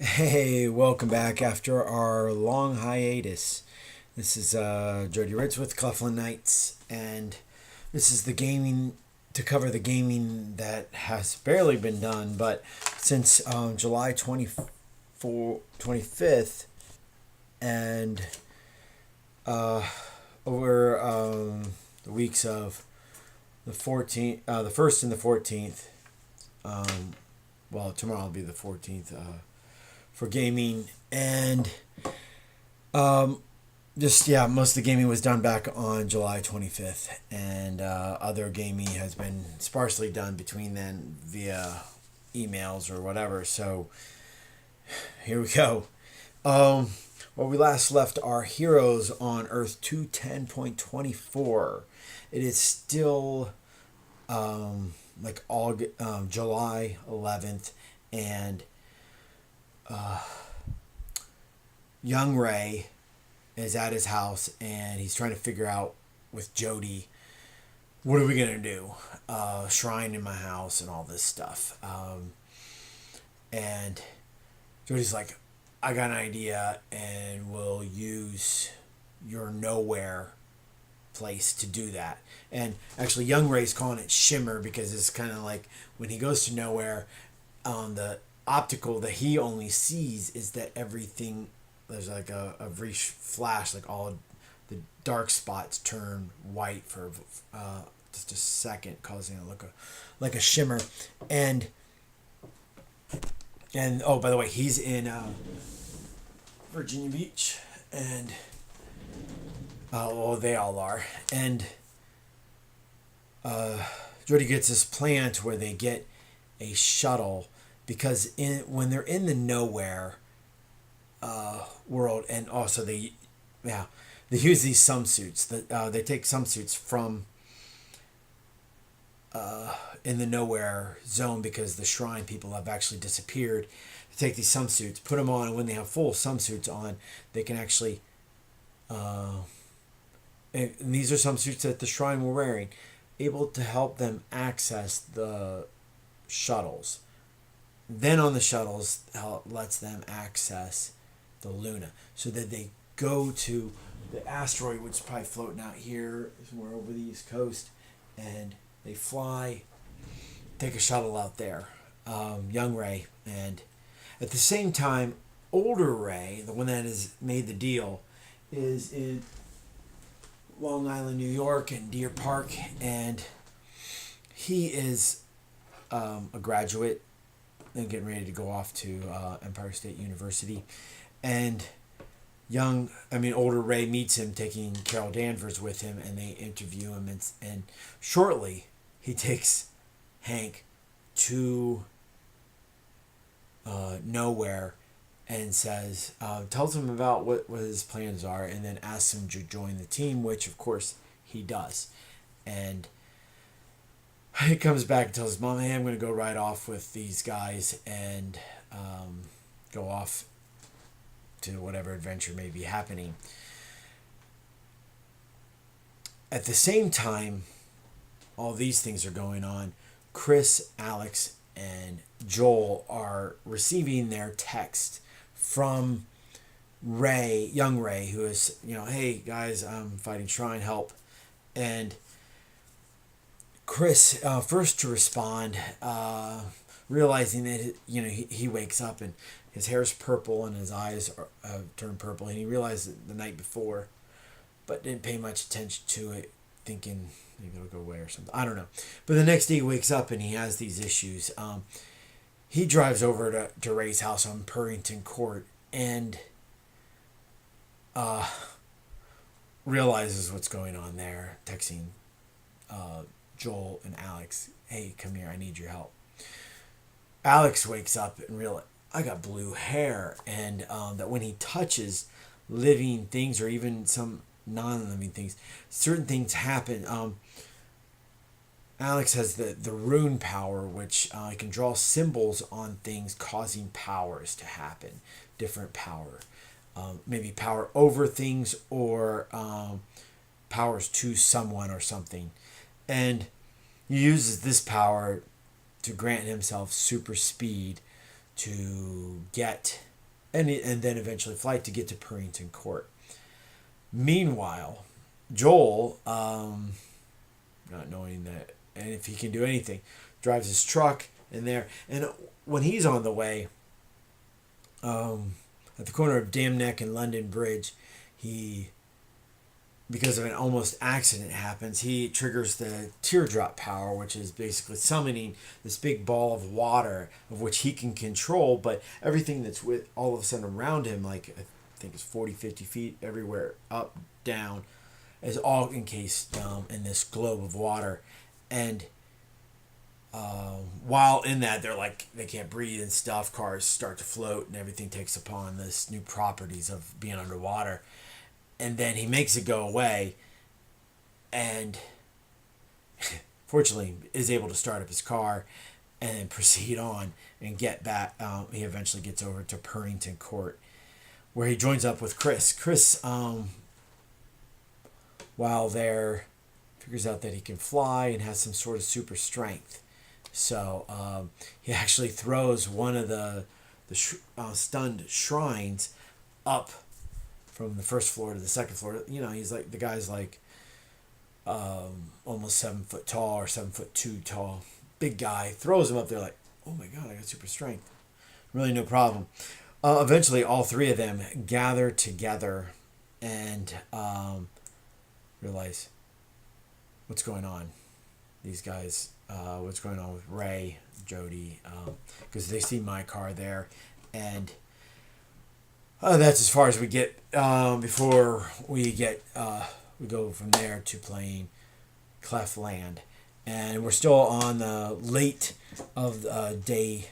Hey, welcome back after our long hiatus. This is Jody Ritz with Cleveland Knights, and this is the gaming to cover the gaming that has barely been done, but since July 25th, and uh, over the weeks of the 14th, the 1st and the 14th. Um, well, tomorrow will be the 14th. For gaming and um, just yeah, most of the gaming was done back on July 25th, and other gaming has been sparsely done between then via emails or whatever. So here we go. Um, where we last left our heroes on Earth 210.24. It is still July 11th, and young Ray is at his house and he's trying to figure out with Jody, what are we gonna do? Shrine in my house and all this stuff. And Jody's like, I got an idea, and we'll use your nowhere place to do that. And actually, Young Ray's calling it Shimmer because it's kind of like when he goes to nowhere, the optical that he only sees is that everything there's like a brief flash, like all the dark spots turn white for just a second, causing it look like a shimmer. And oh, by the way, he's in Virginia Beach, and well, they all are. And Jody gets this plan to where they get a shuttle because when they're in the nowhere world, and also they use these some suits that they take some suits from in the nowhere zone because the shrine people have actually disappeared. They take these some suits, put them on, and when they have full some suits on, they can actually and these are some suits that the shrine were wearing, able to help them access the shuttles. Then on the shuttles, lets them access the Luna, so that they go to the asteroid, which is probably floating out here somewhere over the East Coast, and they fly, take a shuttle out there. Young Ray, and at the same time, older Ray, the one that has made the deal, is in Long Island, New York, and Deer Park, and he is a graduate and getting ready to go off to Empire State University. And older Ray meets him, taking Carol Danvers with him, and they interview him. And shortly, he takes Hank to nowhere and tells him about what his plans are, and then asks him to join the team, which of course he does. And he comes back and tells his mom, hey, I'm going to go ride off with these guys and go off to whatever adventure may be happening. At the same time, all these things are going on. Chris, Alex, and Joel are receiving their text from Ray, young Ray, who is, hey guys, I'm fighting Shrine, help. And Chris, first to respond, realizing that he wakes up and his hair's purple and his eyes are turn purple, and he realized it the night before, but didn't pay much attention to it, thinking maybe it'll go away or something. I don't know. But the next day he wakes up and he has these issues. He drives over to Ray's house on Purrington Court and realizes what's going on there, texting Joel and Alex, hey, come here, I need your help. Alex wakes up and realizes, I got blue hair, and that when he touches living things or even some non-living things, certain things happen. Alex has the rune power, which can draw symbols on things, causing powers to happen, different power. Maybe power over things, or powers to someone or something. And he uses this power to grant himself super speed to get and then eventually flight to get to Purrington Court. Meanwhile, Joel, not knowing that, and if he can do anything, drives his truck in there. And when he's on the way, at the corner of Dam Neck and London Bridge, he, because of an almost accident happens, he triggers the teardrop power, which is basically summoning this big ball of water of which he can control, but everything that's with all of a sudden around him, like I think it's 40, 50 feet everywhere, up, down, is all encased in this globe of water. And while in that, they're like, they can't breathe and stuff, cars start to float and everything takes upon this new properties of being underwater. And then he makes it go away and fortunately is able to start up his car and then proceed on and get back. He eventually gets over to Purrington Court, where he joins up with Chris. Chris, while there, figures out that he can fly and has some sort of super strength. So he actually throws one of the stunned shrines up from the first floor to the second floor. You know, he's like, the guy's like almost 7 foot tall or 7'2" tall, big guy. Throws him up there like, oh my god, I got super strength. Really no problem. Eventually, all three of them gather together and realize what's going on. These guys, what's going on with Ray, Jody, because they see my car there, and that's as far as we get before we go from there to playing Clefland, and we're still on the late of day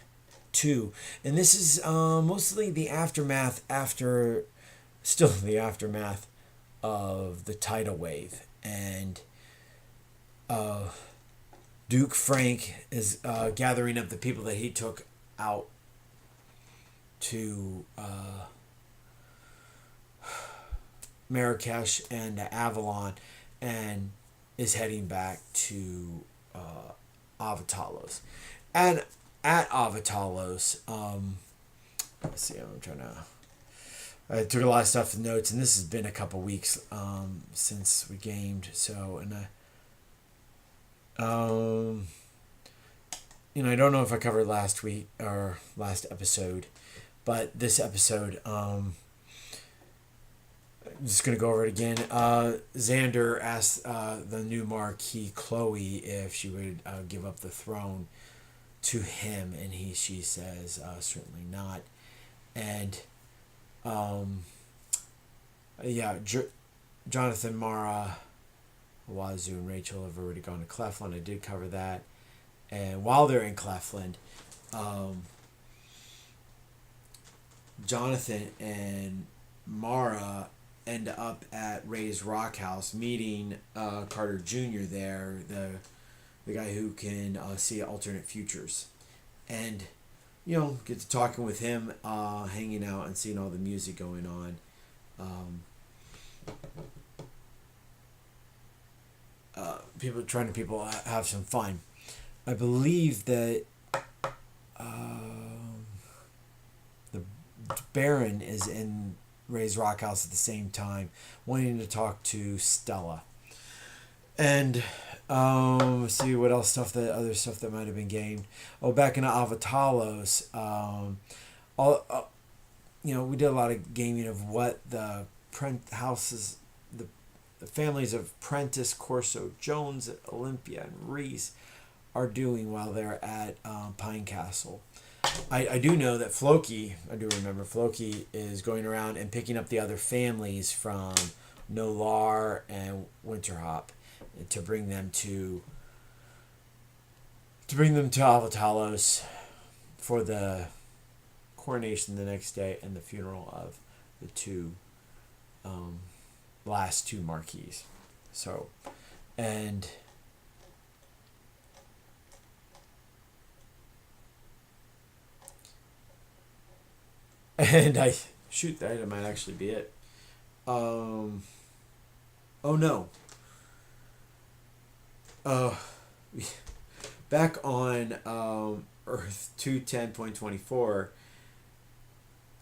2, and this is mostly the aftermath of the tidal wave, and Duke Frank is gathering up the people that he took out to Marrakesh and Avalon, and is heading back to Avatalos. And at Avatalos, let's see, I'm trying to... I took a lot of stuff in notes, and this has been a couple weeks since we gamed, so, and I don't know if I covered last week or last episode, but this episode, I'm just going to go over it again. Xander asked the new Marquis Chloe if she would give up the throne to him, and she says certainly not. And Jonathan, Mara, Wazoo, and Rachel have already gone to Clefland. I did cover that. And while they're in Clefland, Jonathan and Mara end up at Ray's Rock House, meeting Carter Jr. there, the guy who can see alternate futures, and get to talking with him, hanging out and seeing all the music going on. People have some fun. I believe that the Baron is in Ray's Rock House at the same time, wanting to talk to Stella. And let's see what else other stuff that might have been gamed. Oh, back in Avatalos, we did a lot of gaming of what the houses, the families of Prentice, Corso, Jones, Olympia, and Reese are doing while they're at Pine Castle. I do know that Floki is going around and picking up the other families from Nolar and Winterhop to bring them to Avatalos for the coronation the next day and the funeral of the last two marquis. So, and that might actually be it. Oh no. Back on Earth 210.24,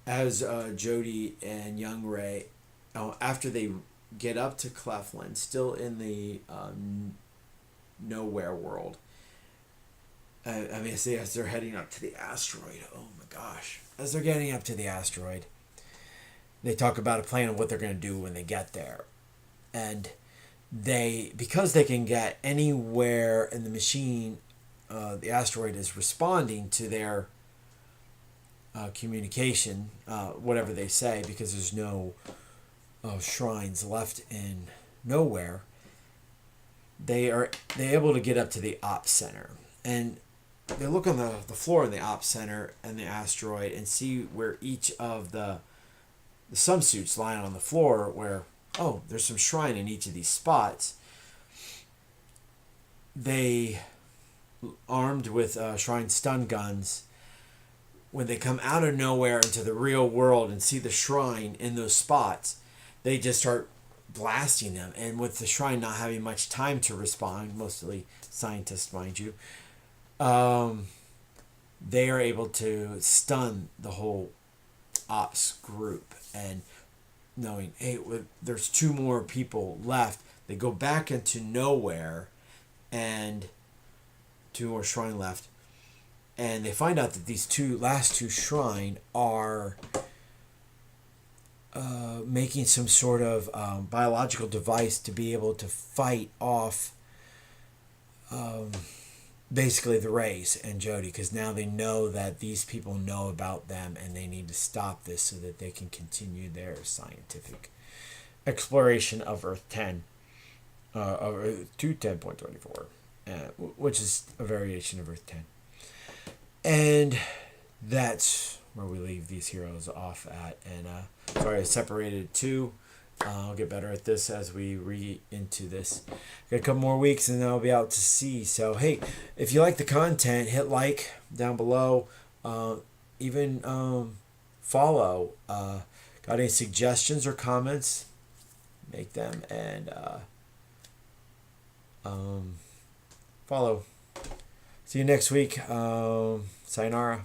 as Jody and Young Ray, after they get up to Clefland, still in the nowhere world. I mean, as they're heading up to the asteroid, oh my gosh. As they're getting up to the asteroid, they talk about a plan of what they're going to do when they get there. And because they can get anywhere in the machine, the asteroid is responding to their communication, whatever they say, because there's no shrines left in nowhere. They're able to get up to the ops center, and they look on the floor in the ops center and the asteroid and see where each of the some suits lying on the floor, where there's some shrine in each of these spots. They, armed with shrine stun guns, when they come out of nowhere into the real world and see the shrine in those spots, they just start blasting them. And with the shrine not having much time to respond, mostly scientists, mind you, they are able to stun the whole ops group. And knowing, hey, there's 2 more people left, they go back into nowhere, and 2 more shrine left, and they find out that these last two shrine are making some sort of biological device to be able to fight off basically the Rays and Jody, because now they know that these people know about them and they need to stop this so that they can continue their scientific exploration of Earth 10, to 10.24, which is a variation of Earth 10. And that's where we leave these heroes off at. And sorry, I separated 2. I'll get better at this as we read into this. Got a couple more weeks and then I'll be out to sea. So, hey, if you like the content, hit like down below. Even follow. Got any suggestions or comments? Make them. And follow. See you next week. Sayonara.